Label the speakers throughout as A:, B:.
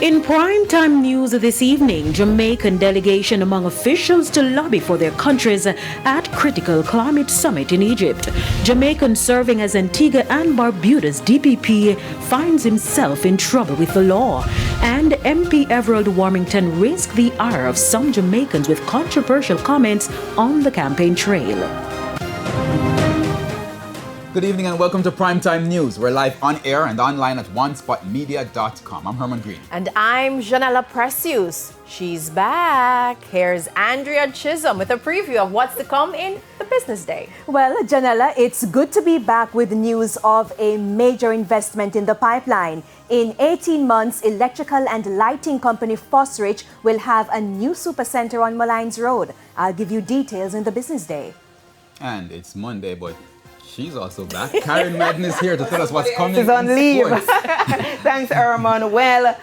A: In primetime news this evening, Jamaican delegation among officials to lobby for their countries at critical climate summit in Egypt. Jamaican serving as Antigua and Barbuda's DPP finds himself in trouble with the law. And MP Everald Warmington risked the ire of some Jamaicans with controversial comments on the campaign trail.
B: Good evening and welcome to Primetime News. We're live on air and online at onespotmedia.com. I'm Herman Green.
C: And I'm Janella Precious. She's back. Here's Andrea Chisholm with a preview of what's to come in the business day.
D: Well, Janella, it's good to be back with news of a major investment in the pipeline. In 18 months, electrical and lighting company Fosrich will have a new supercenter on Malines Road. I'll give you details in the business day.
B: And it's Monday, but she's also back. Karen Madden is here to tell us what's coming.
E: She's on leave.
B: Sports.
E: Thanks, Herman. Well,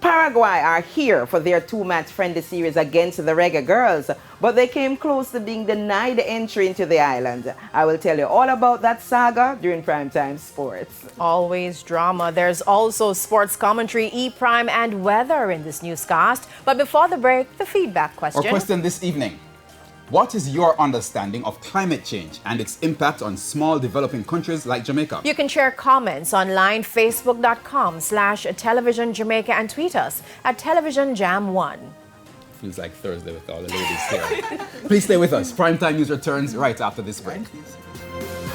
E: Paraguay are here for their two-match friendly series against the Reggae Girls, but they came close to being denied entry into the island. I will tell you all about that saga during Primetime Sports.
C: Always drama. There's also sports commentary, E-Prime, and weather in this newscast. But before the break, the feedback question.
B: Our question this evening. What is your understanding of climate change and its impact on small developing countries like Jamaica?
C: You can share comments online, facebook.com/television Jamaica, and tweet us at televisionjam1.
B: Feels like Thursday with all the ladies here. Please stay with us. Primetime News returns right after this break.